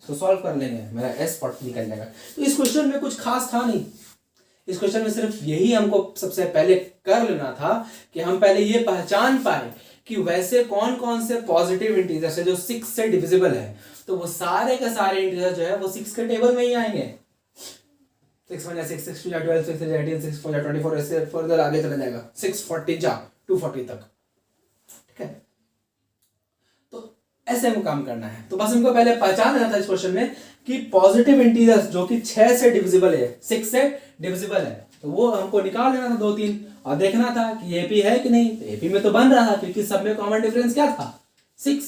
इसको सॉल्व कर लेंगे, मेरा S40 निकल जाएगा। तो इस क्वेश्चन में कुछ खास था नहीं, इस क्वेश्चन में सिर्फ यही हमको सबसे पहले कर लेना था कि हम पहले ये पहचान पाए कि वैसे कौन कौन से पॉजिटिव इंटीजर्स है जो 6 से डिविजिबल है। तो वो सारे के सारे इंटीजर जो है वो 6 के टेबल में ही आएंगे। 6 1 6 6 2 12 6 3 18 6 4 24 ऐसे फर्दर आगे चला जाएगा 640 जा 240 तक। ठीक है, तो ऐसे हमको काम करना है। तो बस हमको पहले पहचान लेना था इस क्वेश्चन में कि पॉजिटिव इंटीजर्स जो कि 6 से डिविजिबल है, 6 से डिविजिबल है, तो वो हमको निकाल लेना था 2-3, और देखना था कि एपी है कि नहीं, तो एपी में तो बन रहा था क्योंकि सब में कॉमन डिफरेंस क्या था 6।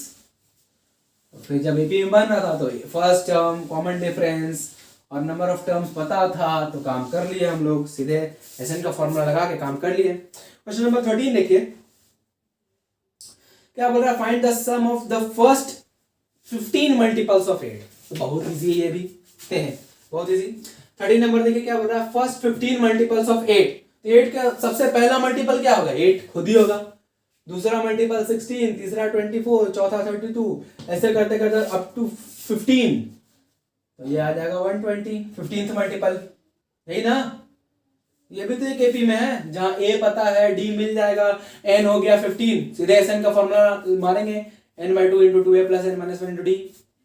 तो फिर जब एपी में बन रहा था तो फर्स्ट टर्म कॉमन डिफरेंस और नंबर ऑफ टर्म्स पता था तो काम कर लिए हम लोग, सीधे एसएन का फॉर्मूला लगा के काम कर लिए। क्वेश्चन नंबर 13 देखिए क्या बोल रहा है, find the sum of the first 15 multiples of 8। तो बहुत इजी है ये भी बहुत इजी। 13 नंबर देखिए क्या बोल रहा है, फर्स्ट 15 मल्टीपल्स ऑफ 8। तो 8 का सबसे पहला मल्टीपल क्या होगा, 8 खुद ही होगा, दूसरा मल्टीपल 16, तीसरा 24, चौथा 32, ऐसे करते करते अप टू 15। तो ये आ जाएगा 120 15th मल्टीपल, यही ना। ये भी तो एक एपी में है जहां ए पता है, डी मिल जाएगा, एन हो गया 15, सीधे एस एन का फॉर्मूला मारेंगे n/2 × 2a + n - 1 × d,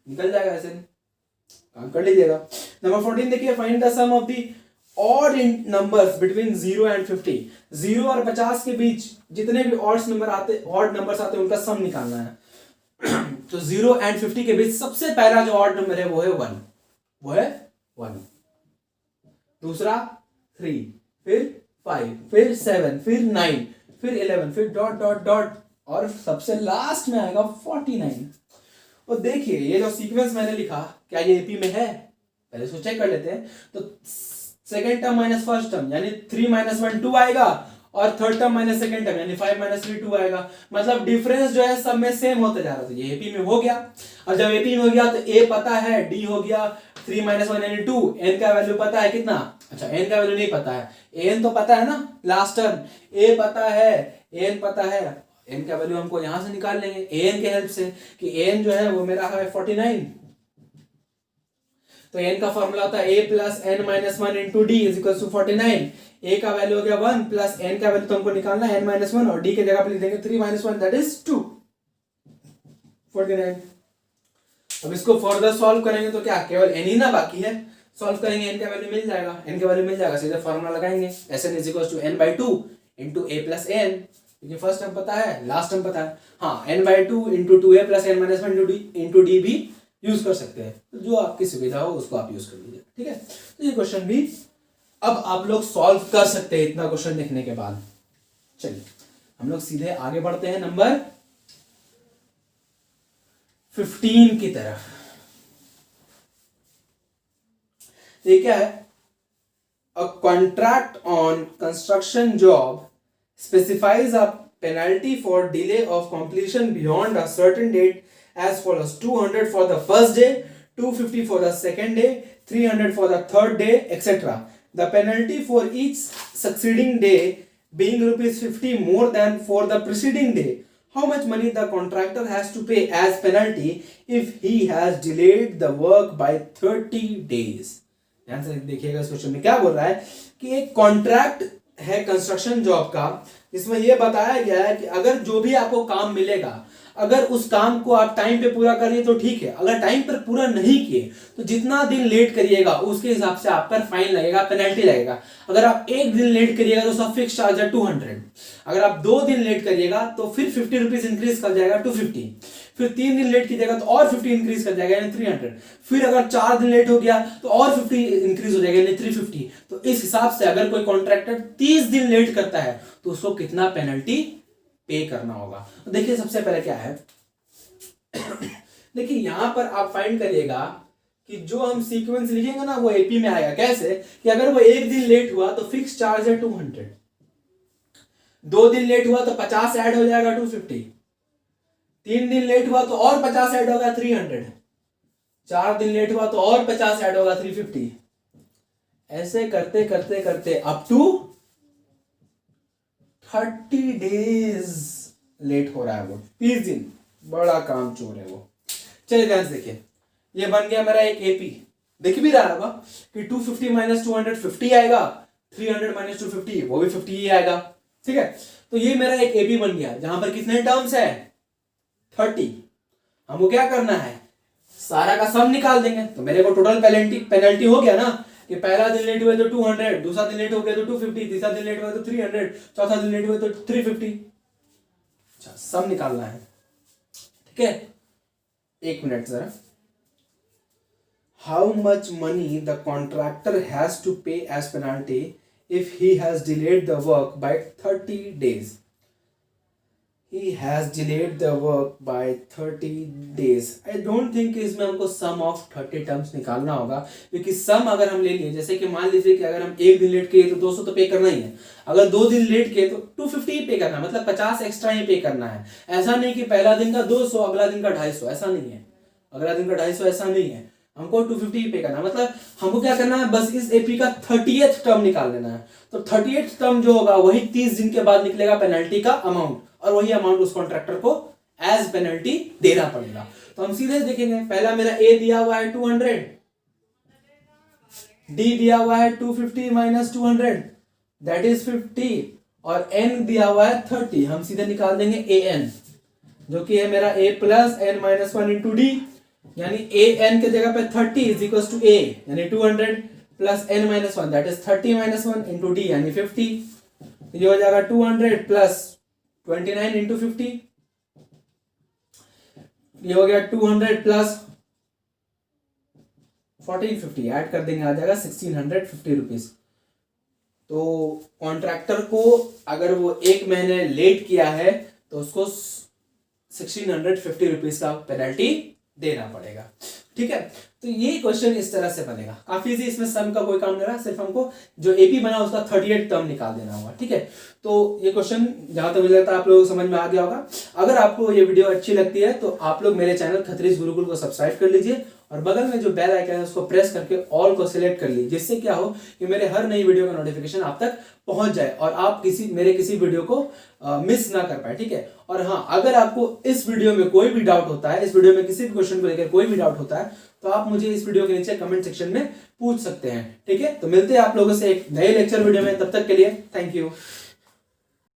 निकल जाएगा एस एन, काम कर लीजिएगा। नंबर 14 देखिए, find the sum of the odd numbers between 0 and 50। 0 और 50 के बीच जितने भी ऑड नंबर्स आते हैं उनका सम निकालना है। तो 0 एंड 50 के बीच सबसे पहला जो ऑड नंबर है वो है 1, दूसरा 3, फिर 5, फिर 7, फिर 9, फिर 11, फिर डॉट डॉट डॉट, और सबसे लास्ट में आएगा 49। और देखिए ये जो सीक्वेंस मैंने लिखा क्या ये एपी में है, पहले इसको चेक कर लेते हैं। तो second term minus first term यानी 3 - 1 2 आएगा, और third term minus second term यानी 5 - 3 2 आएगा। मतलब डिफरेंस जो है सब में सेम होते जा रहा था, ये एपी में हो गया। और जब एपी में हो गया तो ए पता है, डी हो गया 3 - 1 यानी 2, एन का वैल्यू पता है कितना, अच्छा एन का वैल्यू नहीं पता है, एन तो पता है ना लास्ट टर्म, ए पता है, एन पता है, एन का वैल्यू हमको यहां से निकाल लेंगे एन के हेल्प से, कि एन जो है वो मेरा है 49। तो एन का फॉर्मूला होता है a + n - 1 × d = 49। a का वैल्यू हो गया 1 प्लस n का वैल्यू तो हमको निकालना है n - 1, और d के जगह पे लिख देंगे 3 - 1 दैट इज 2, 49। अब इसको फर्दर सॉल्व करेंगे तो क्या केवल n ही ना बाकी है, सॉल्व करेंगे n का वैल्यू मिल जाएगा, n का वैल्यू मिल जाएगा, सीधे फॉर्मूला लगाएंगे Sn = n/2 × a + n, क्योंकि फर्स्ट टर्म पता है लास्ट टर्म पता है। हाँ n/2 × 2a + n - 1 × d भी यूज कर सकते हैं, तो जो आपकी सुविधा हो उसको आप यूज कर लीजिए, ठीक है। तो ये क्वेश्चन भी अब आप लोग सॉल्व कर सकते हैं इतना क्वेश्चन देखने के बाद। चलिए हम लोग सीधे आगे बढ़ते हैं नंबर 15 की तरफ। ये क्या है, a contract on construction job specifies a penalty for delay of completion beyond a certain date as follows: 200 for the first day, 250 for the second day, 300 for the third day, etc. The penalty for each succeeding day being ₹50 more than for the preceding day. How much money the contractor has to pay as penalty if he has delayed the work by 30 days? ध्यान से देखिएगा इस क्वेश्चन में क्या बोल रहा है कि एक कॉन्ट्रैक्ट है कंस्ट्रक्शन जॉब का, जिसमें यह बताया गया है कि अगर जो भी आपको काम मिलेगा, अगर उस काम को आप टाइम पे पूरा करिए तो ठीक है, अगर टाइम पर पूरा नहीं किए तो जितना दिन लेट करिएगा उसके हिसाब से आप पर फाइन लगेगा, पेनल्टी लगेगा। अगर आप एक दिन लेट करिएगा तो उसका फिक्स चार्ज है 200, अगर आप 2 दिन लेट करिएगा तो फिर 50 रुपीज इंक्रीज कर जाएगा 250, फिर 3 दिन लेट कीजिएगा तो और 50 इंक्रीज कर जाएगा यानी 300, फिर अगर 4 दिन लेट हो गया तो और 50 इंक्रीज हो जाएगा यानी 350। तो इस हिसाब से अगर कोई कॉन्ट्रैक्टर 30 दिन लेट करता है तो उसको कितना पेनल्टी पे करना होगा। तो देखिए सबसे पहले क्या है देखिए यहां पर आप फाइंड करिएगा कि जो हम सीक्वेंस लिखेंगे ना वो एपी में आएगा। कैसे कि अगर वो एक दिन लेट हुआ तो फिक्स चार्ज है 200, 2 दिन लेट हुआ तो 50 ऐड हो जाएगा 250, 3 दिन लेट हुआ तो और 50 ऐड होगा 300, 4 दिन लेट हुआ तो और 50 ऐड होगा 350, ऐसे करते करते करते अप टू 30 डेज लेट हो रहा है वो, 30 दिन, बड़ा काम चोर है वो। चलिए ध्यान से देखिए, ये बन गया मेरा एक एपी, देख भी रहा होगा कि 250 - 200 50 आएगा, 300 - 250 वो भी 50 ही आएगा, ठीक है। तो ये मेरा एक एपी बन गया जहां पर कितने टर्म्स है 30। हमको क्या करना है, सारा का सम निकाल देंगे। तो मेरे को टोटल पेनल्टी हो गया ना कि पहला दिन लेट हुआ तो 200, दूसरा दिन लेट हो गया तो 250, तीसरा दिन लेट हुआ तो 300, चौथा दिन लेट हुआ तो 350। अच्छा सम निकालना है, ठीक है। एक मिनट जरा, how much money the contractor has to pay as penalty if he has delayed the work by 30 days. He has delayed the work by 30 days. I don't think कि इसमें हमको sum of 30 terms निकालना होगा, क्योंकि sum अगर हम ले लिए, जैसे कि मान लीजिए कि अगर हम एक दिन लेट किए तो 200 तो पे करना ही है, अगर 2 दिन लेट किए तो 250 ही पे करना है, मतलब 50 एक्स्ट्रा ही पे करना है। ऐसा नहीं कि पहला दिन का 200 अगला दिन का 250, ऐसा नहीं है, अगला दिन का 250 ऐसा नहीं है, हमको 250 ही पे करना है। मतलब हमको क्या करना है, बस इस एपी का 30th टर्म निकाल लेना है। तो 30th टर्म जो होगा वही 30 दिन के बाद निकलेगा पेनल्टी का अमाउंट, और वही अमाउंट उस कॉन्ट्रैक्टर को एज पेनल्टी देना पड़ेगा। तो हम सीधे देखेंगे, पहला मेरा ए दिया हुआ है 200, डी दिया हुआ है 250 माइनस 200 दैट इज 50, और एन दिया हुआ है 30। हम सीधे निकाल देंगे ए एन, जो कि है मेरा A plus N minus 1 into D, यानी ए एन के जगह पे 30 इज इक्वल टू ए, यानी 200 plus N minus 1 that is 30 minus 1 into D, यानी 50। ये हो जाएगा 200 प्लस 29 इंटू 50, ये हो गया 200 प्लस 1450, ऐड कर देंगे, आ जाएगा 1650 रुपीज। तो कॉन्ट्रैक्टर को अगर वो एक महीने लेट किया है तो उसको 1650 रुपीज का पेनल्टी देना पड़ेगा। ठीक है, तो ये क्वेश्चन इस तरह से बनेगा, काफी इजी, इसमें सम का कोई काम नहीं रहा, सिर्फ हमको जो एपी बना उसका 38 टर्म निकाल देना होगा। ठीक है, तो ये क्वेश्चन जहां तक मुझे लगता है आप लोगों को समझ में आ गया होगा। अगर आपको ये वीडियो अच्छी लगती है तो आप लोग मेरे चैनल खत्रीज गुरुकुल को सब्सक्राइब कर लीजिए, और बगल में जो बेल आइकन है उसको प्रेस करके ऑल को सिलेक्ट कर लीजिए, जिससे क्या हो कि मेरे हर नई वीडियो का नोटिफिकेशन आप तक पहुंच जाए और आप मेरे किसी वीडियो को मिस ना कर पाए। ठीक है, और हाँ, अगर आपको इस वीडियो में कोई भी डाउट होता है, इस वीडियो में किसी भी क्वेश्चन को लेकर कोई भी डाउट होता है, तो आप मुझे इस वीडियो के नीचे कमेंट सेक्शन में पूछ सकते हैं। ठीक है, तो मिलते हैं आप लोगों से एक नए लेक्चर वीडियो में, तब तक के लिए थैंक यू।